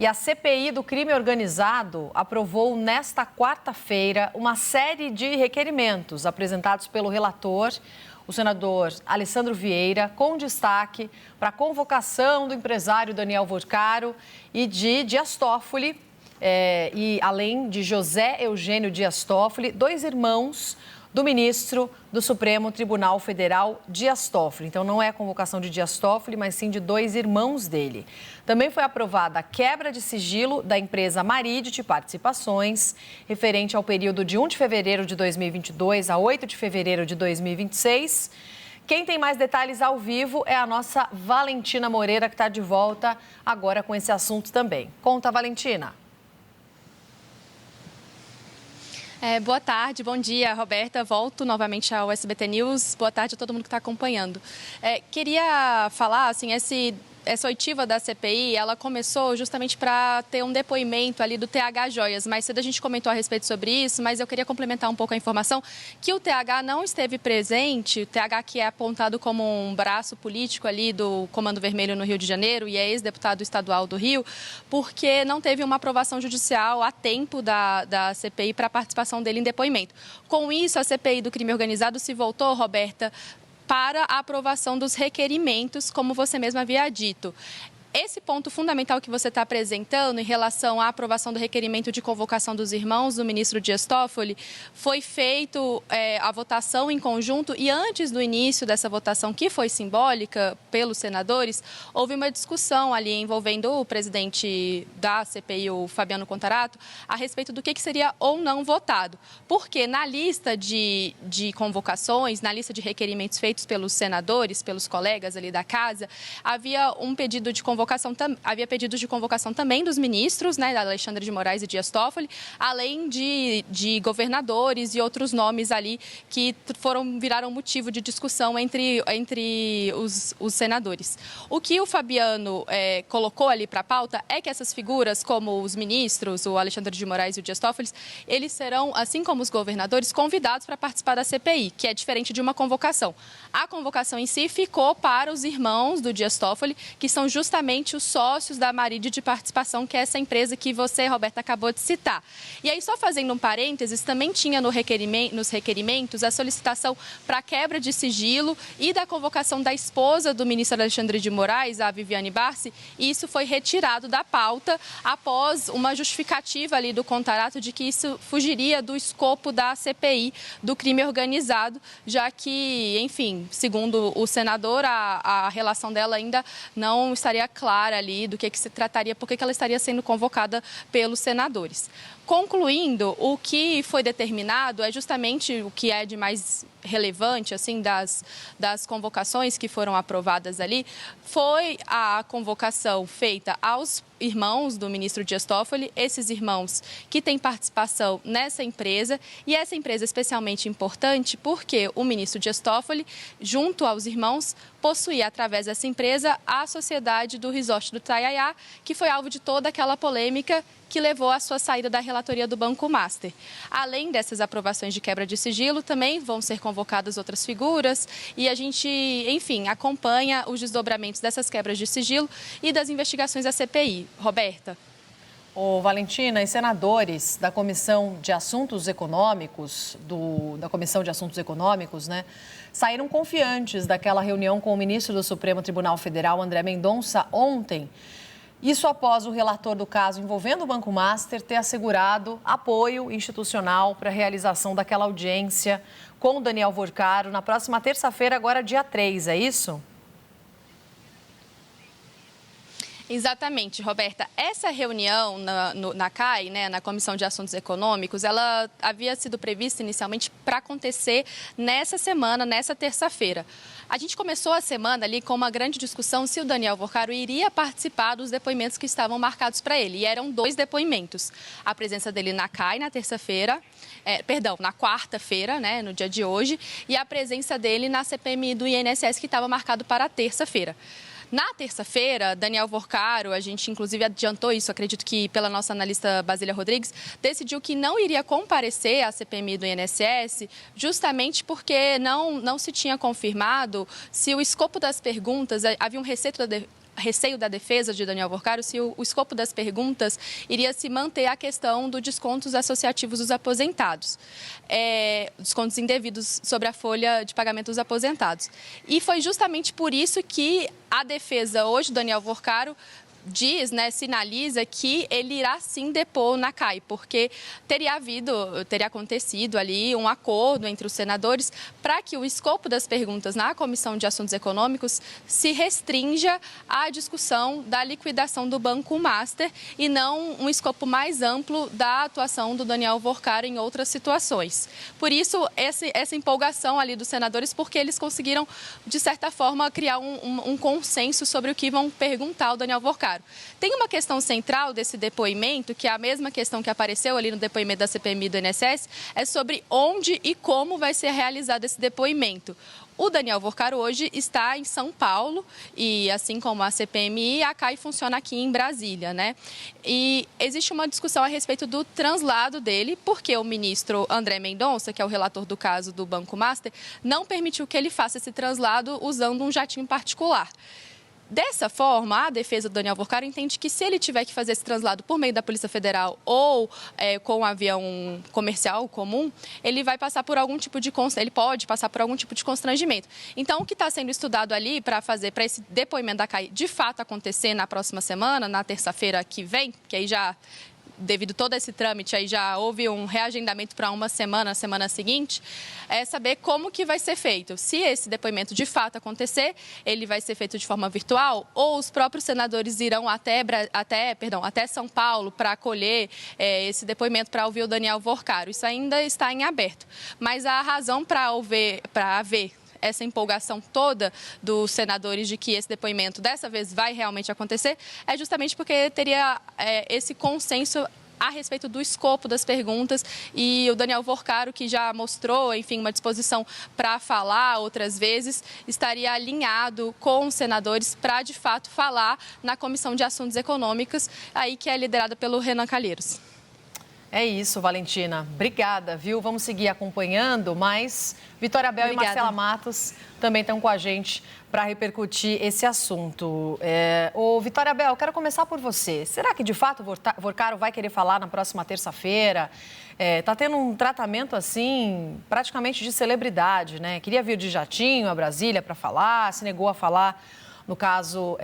E a CPI do crime organizado aprovou nesta quarta-feira uma série de requerimentos apresentados pelo relator, o senador Alessandro Vieira, com destaque para a convocação do empresário Daniel Worcaro e de Dias Toffoli, e além de José Eugênio Dias Toffoli, dois irmãos do ministro do Supremo Tribunal Federal, Dias Toffoli. Então, não é a convocação de Dias Toffoli, mas sim de dois irmãos dele. Também foi aprovada a quebra de sigilo da empresa Maridit Participações, referente ao período de 1 de fevereiro de 2022 a 8 de fevereiro de 2026. Quem tem mais detalhes ao vivo é a nossa Valentina Moreira, que está de volta agora com esse assunto também. Conta, Valentina. Boa tarde, bom dia, Roberta. Volto novamente ao SBT News. Boa tarde a todo mundo que está acompanhando. Queria falar, assim, essa oitiva da CPI, ela começou justamente para ter um depoimento ali do TH Joias. Mais cedo a gente comentou a respeito sobre isso, mas eu queria complementar um pouco a informação que o TH não esteve presente, o TH que é apontado como um braço político ali do Comando Vermelho no Rio de Janeiro e é ex-deputado estadual do Rio, porque não teve uma aprovação judicial a tempo da CPI para a participação dele em depoimento. Com isso, a CPI do crime organizado se voltou, Roberta, para a aprovação dos requerimentos, como você mesma havia dito. Esse ponto fundamental que você está apresentando em relação à aprovação do requerimento de convocação dos irmãos do ministro Dias Toffoli, foi feito a votação em conjunto e antes do início dessa votação, que foi simbólica pelos senadores, houve uma discussão ali envolvendo o presidente da CPI, o Fabiano Contarato, a respeito do que seria ou não votado. Porque na lista de convocações, na lista de requerimentos feitos pelos senadores, pelos colegas ali da casa, havia um pedido de havia pedidos de convocação também dos ministros, né, Alexandre de Moraes e Dias Toffoli, além de governadores e outros nomes ali que viraram motivo de discussão entre os senadores. O que o Fabiano colocou ali para a pauta é que essas figuras, como os ministros, o Alexandre de Moraes e o Dias Toffoli, eles serão, assim como os governadores, convidados para participar da CPI, que é diferente de uma convocação. A convocação em si ficou para os irmãos do Dias Toffoli, que são justamente os sócios da Maridit de Participação, que é essa empresa que você, Roberta, acabou de citar. E aí, só fazendo um parênteses, também tinha nos requerimentos a solicitação para a quebra de sigilo e da convocação da esposa do ministro Alexandre de Moraes, a Viviane Barsi, e isso foi retirado da pauta após uma justificativa ali do Contarato de que isso fugiria do escopo da CPI do crime organizado, já que, enfim, segundo o senador, a relação dela ainda não estaria clara ali do que se trataria, porque ela estaria sendo convocada pelos senadores. Concluindo, o que foi determinado é justamente o que é de mais relevante, assim, das convocações que foram aprovadas ali, foi a convocação feita aos irmãos do ministro Dias Toffoli, esses irmãos que têm participação nessa empresa, e essa empresa é especialmente importante porque o ministro Dias Toffoli, junto aos irmãos, possuía, através dessa empresa, a sociedade do Resort do Itanhaém, que foi alvo de toda aquela polêmica que levou à sua saída da relatoria do Banco Master. Além dessas aprovações de quebra de sigilo, também vão ser convocadas outras figuras e a gente, enfim, acompanha os desdobramentos dessas quebras de sigilo e das investigações da CPI. Roberta. Valentina, e senadores da Comissão de Assuntos Econômicos, né, saíram confiantes daquela reunião com o ministro do Supremo Tribunal Federal, André Mendonça, ontem. Isso após o relator do caso envolvendo o Banco Master ter assegurado apoio institucional para a realização daquela audiência com o Daniel Worcaro na próxima terça-feira, agora dia 3, é isso? Exatamente, Roberta. Essa reunião na CAI, né, na Comissão de Assuntos Econômicos, ela havia sido prevista inicialmente para acontecer nessa semana, nessa terça-feira. A gente começou a semana ali com uma grande discussão se o Daniel Worcaro iria participar dos depoimentos que estavam marcados para ele. E eram 2 depoimentos. A presença dele na CAI na na quarta-feira, né, no dia de hoje, e a presença dele na CPMI do INSS, que estava marcado para a terça-feira. Na terça-feira, Daniel Worcaro, a gente inclusive adiantou isso, acredito que pela nossa analista Basília Rodrigues, decidiu que não iria comparecer à CPMI do INSS, justamente porque não se tinha confirmado se o escopo das perguntas, havia um receio da defesa de Daniel Worcaro se o escopo das perguntas iria se manter a questão dos descontos associativos dos aposentados, descontos indevidos sobre a folha de pagamento dos aposentados. E foi justamente por isso que a defesa hoje, Daniel Worcaro, diz, sinaliza que ele irá sim depor na CAI, porque teria acontecido ali um acordo entre os senadores para que o escopo das perguntas na Comissão de Assuntos Econômicos se restrinja à discussão da liquidação do Banco Master e não um escopo mais amplo da atuação do Daniel Worcaro em outras situações. Por isso, essa empolgação ali dos senadores, porque eles conseguiram, de certa forma, criar um consenso sobre o que vão perguntar ao Daniel Worcaro. Tem uma questão central desse depoimento, que é a mesma questão que apareceu ali no depoimento da CPMI do INSS, é sobre onde e como vai ser realizado esse depoimento. O Daniel Worcaro hoje está em São Paulo e, assim como a CPMI, a CAI funciona aqui em Brasília, E existe uma discussão a respeito do translado dele, porque o ministro André Mendonça, que é o relator do caso do Banco Master, não permitiu que ele faça esse translado usando um jatinho particular. Dessa forma, a defesa do Daniel Worcaro entende que se ele tiver que fazer esse translado por meio da Polícia Federal ou com um avião comercial comum, ele vai passar por algum tipo de constrangimento. Então, o que está sendo estudado ali para esse depoimento da CAI de fato acontecer na próxima semana, na terça-feira que vem, que aí já, devido a todo esse trâmite, aí já houve um reagendamento para uma semana, a semana seguinte, é saber como que vai ser feito. Se esse depoimento de fato acontecer, ele vai ser feito de forma virtual ou os próprios senadores irão até São Paulo para acolher esse depoimento para ouvir o Daniel Worcaro. Isso ainda está em aberto. Mas a razão para haver essa empolgação toda dos senadores de que esse depoimento dessa vez vai realmente acontecer é justamente porque teria esse consenso a respeito do escopo das perguntas e o Daniel Worcaro, que já mostrou, uma disposição para falar outras vezes, estaria alinhado com os senadores para, de fato, falar na Comissão de Assuntos Econômicos, aí que é liderada pelo Renan Calheiros. É isso, Valentina. Obrigada, viu? Vamos seguir acompanhando, mas Vitória Bel e Marcela Matos também estão com a gente para repercutir esse assunto. Vitória Bel, quero começar por você. Será que, de fato, o Worcaro vai querer falar na próxima terça-feira? Está tendo um tratamento, assim, praticamente de celebridade, Queria vir de jatinho a Brasília para falar, se negou a falar no caso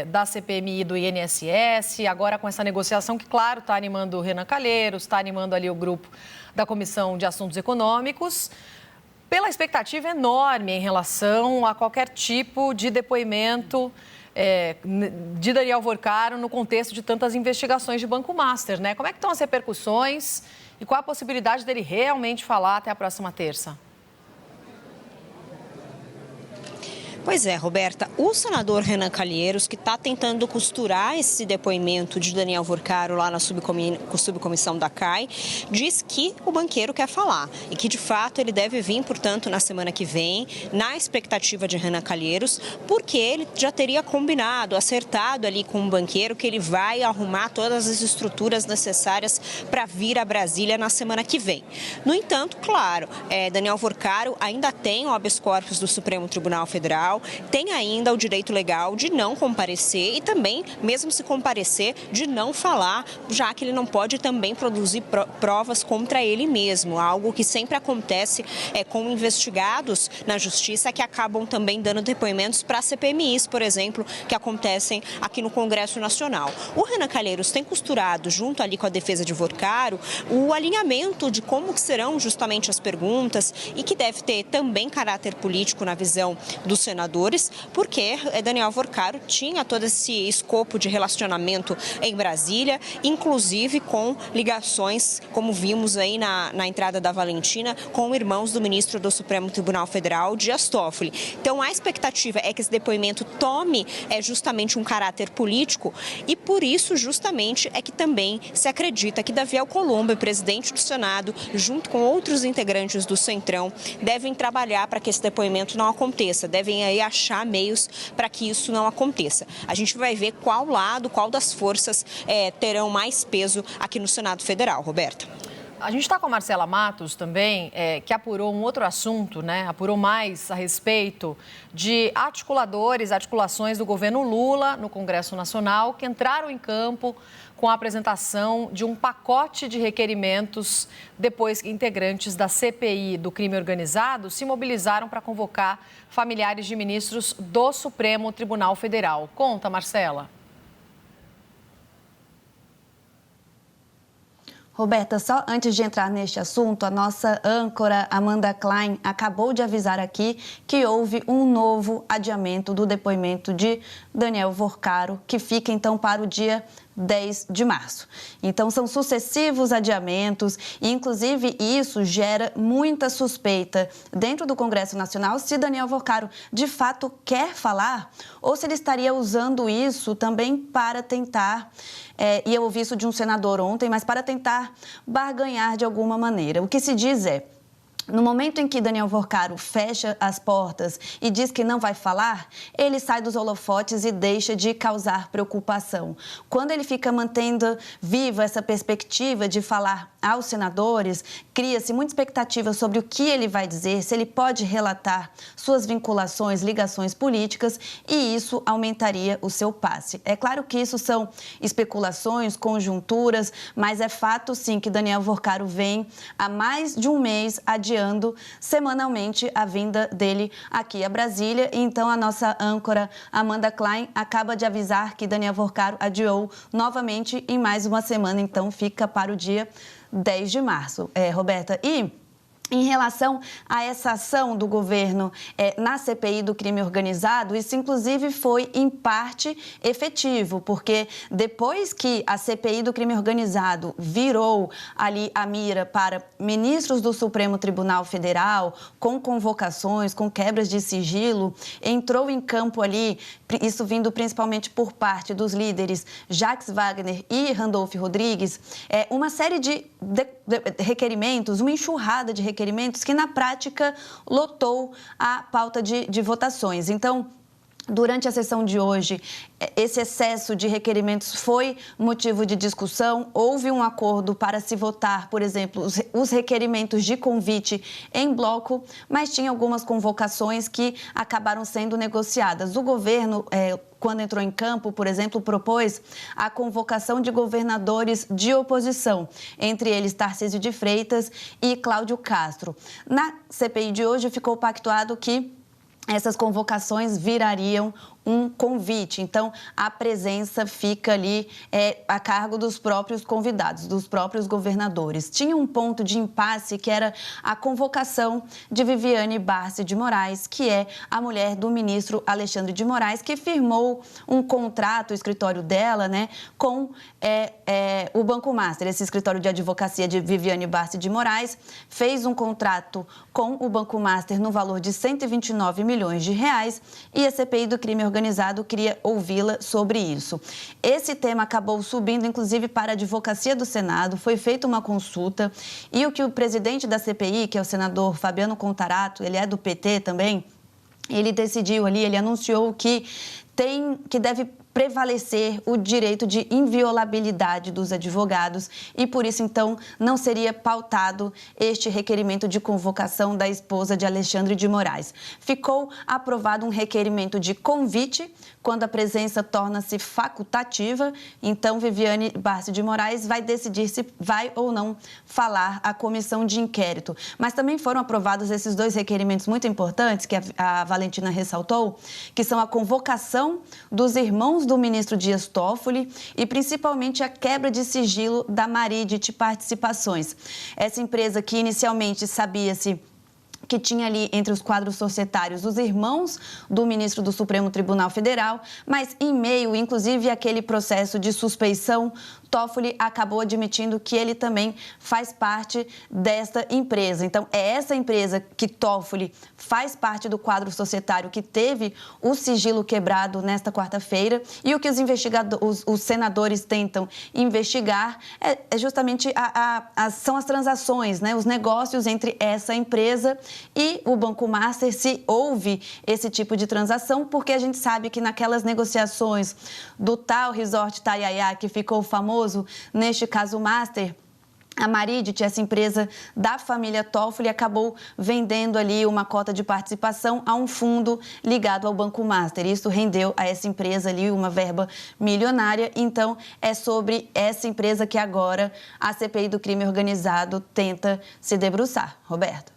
da CPMI e do INSS, agora com essa negociação que, claro, está animando o Renan Calheiros, está animando ali o grupo da Comissão de Assuntos Econômicos, pela expectativa enorme em relação a qualquer tipo de depoimento de Daniel Worcaro no contexto de tantas investigações de Banco Master, Como é que estão as repercussões e qual a possibilidade dele realmente falar até a próxima terça? Pois é, Roberta, o senador Renan Calheiros, que está tentando costurar esse depoimento de Daniel Worcaro lá na subcomissão da CAI, diz que o banqueiro quer falar e que, de fato, ele deve vir, portanto, na semana que vem, na expectativa de Renan Calheiros, porque ele já teria combinado, acertado ali com o banqueiro que ele vai arrumar todas as estruturas necessárias para vir a Brasília na semana que vem. No entanto, claro, Daniel Worcaro ainda tem o habeas corpus do Supremo Tribunal Federal, tem ainda o direito legal de não comparecer e também, mesmo se comparecer, de não falar, já que ele não pode também produzir provas contra ele mesmo, algo que sempre acontece com investigados na justiça que acabam também dando depoimentos para CPMIs, por exemplo, que acontecem aqui no Congresso Nacional. O Renan Calheiros tem costurado, junto ali com a defesa de Worcaro, o alinhamento de como que serão justamente as perguntas e que deve ter também caráter político na visão do senador, porque Daniel Worcaro tinha todo esse escopo de relacionamento em Brasília, inclusive com ligações, como vimos aí na entrada da Valentina, com irmãos do ministro do Supremo Tribunal Federal, Dias Toffoli. Então, a expectativa é que esse depoimento tome justamente um caráter político e, por isso, justamente, é que também se acredita que Davi Alcolumbre, presidente do Senado, junto com outros integrantes do Centrão, devem trabalhar para que esse depoimento não aconteça, devem aí achar meios para que isso não aconteça. A gente vai ver qual das forças terão mais peso aqui no Senado Federal, Roberta. A gente está com a Marcela Matos também, que apurou um outro assunto, né? Apurou mais a respeito de articulações do governo Lula no Congresso Nacional, que entraram em campo com a apresentação de um pacote de requerimentos depois que integrantes da CPI do crime organizado se mobilizaram para convocar familiares de ministros do Supremo Tribunal Federal. Conta, Marcela. Roberta, só antes de entrar neste assunto, a nossa âncora Amanda Klein acabou de avisar aqui que houve um novo adiamento do depoimento de Daniel Worcaro, que fica então para o dia 10 de março. Então, são sucessivos adiamentos e, inclusive, isso gera muita suspeita dentro do Congresso Nacional se Daniel Worcaro, de fato, quer falar ou se ele estaria usando isso também para tentar, e eu ouvi isso de um senador ontem, mas para tentar barganhar de alguma maneira. O que se diz é: no momento em que Daniel Worcaro fecha as portas e diz que não vai falar, ele sai dos holofotes e deixa de causar preocupação. Quando ele fica mantendo viva essa perspectiva de falar aos senadores, cria-se muita expectativa sobre o que ele vai dizer, se ele pode relatar suas vinculações, ligações políticas, e isso aumentaria o seu passe. É claro que isso são especulações, conjunturas, mas é fato sim que Daniel Worcaro vem há mais de um mês adiando semanalmente a vinda dele aqui a Brasília. E então a nossa âncora Amanda Klein acaba de avisar que Daniel Worcaro adiou novamente em mais uma semana, então fica para o dia 10 de março. Roberta, e em relação a essa ação do governo na CPI do crime organizado, isso inclusive foi em parte efetivo, porque depois que a CPI do crime organizado virou ali a mira para ministros do Supremo Tribunal Federal, com convocações, com quebras de sigilo, entrou em campo ali, isso vindo principalmente por parte dos líderes Jacques Wagner e Randolph Rodrigues, uma série de requerimentos, uma enxurrada de requerimentos que, na prática, lotou a pauta de votações. Então, durante a sessão de hoje, esse excesso de requerimentos foi motivo de discussão. Houve um acordo para se votar, por exemplo, os requerimentos de convite em bloco, mas tinha algumas convocações que acabaram sendo negociadas. O governo, quando entrou em campo, por exemplo, propôs a convocação de governadores de oposição, entre eles Tarcísio de Freitas e Cláudio Castro. Na CPI de hoje ficou pactuado que essas convocações virariam um convite. Então, a presença fica ali a cargo dos próprios convidados, dos próprios governadores. Tinha um ponto de impasse que era a convocação de Viviane Barsi de Moraes, que é a mulher do ministro Alexandre de Moraes, que firmou um contrato, o escritório dela, né, com o Banco Master. Esse escritório de advocacia de Viviane Barsi de Moraes fez um contrato com o Banco Master no valor de 129 milhões de reais e a CPI do crime organizado queria ouvi-la sobre isso. Esse tema acabou subindo, inclusive, para a advocacia do Senado, foi feita uma consulta e o que o presidente da CPI, que é o senador Fabiano Contarato, ele é do PT também, ele decidiu ali, ele anunciou que deve prevalecer o direito de inviolabilidade dos advogados e, por isso, então, não seria pautado este requerimento de convocação da esposa de Alexandre de Moraes. Ficou aprovado um requerimento de convite, quando a presença torna-se facultativa. Então, Viviane Barsi de Moraes vai decidir se vai ou não falar à comissão de inquérito. Mas também foram aprovados esses dois requerimentos muito importantes, que a Valentina ressaltou, que são a convocação dos irmãos do ministro Dias Toffoli e, principalmente, a quebra de sigilo da Maridit Participações. Essa empresa que inicialmente sabia-se que tinha ali entre os quadros societários os irmãos do ministro do Supremo Tribunal Federal, mas em meio, inclusive, àquele processo de suspeição, Toffoli acabou admitindo que ele também faz parte desta empresa. Então, é essa empresa que Toffoli faz parte do quadro societário que teve o sigilo quebrado nesta quarta-feira, e o que os senadores tentam investigar é justamente são as transações, né, os negócios entre essa empresa e o Banco Master, se houve esse tipo de transação, porque a gente sabe que naquelas negociações do tal Resort Taiaiá, que ficou famoso, neste caso Master, A Maridit, essa empresa da família Toffoli, acabou vendendo ali uma cota de participação a um fundo ligado ao Banco Master. Isso rendeu a essa empresa ali uma verba milionária. Então, é sobre essa empresa que agora a CPI do crime organizado tenta se debruçar. Roberto.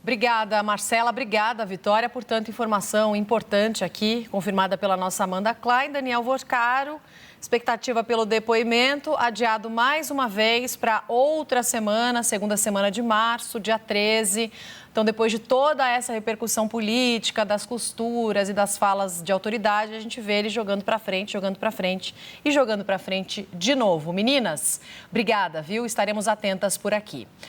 Obrigada, Marcela. Obrigada, Vitória, por tanta informação importante aqui, confirmada pela nossa Amanda Klein. Daniel Vorcaro, expectativa pelo depoimento, adiado mais uma vez para outra semana, segunda semana de março, dia 13. Então, depois de toda essa repercussão política, das costuras e das falas de autoridade, a gente vê ele jogando para frente e jogando para frente de novo. Meninas, obrigada, viu? Estaremos atentas por aqui.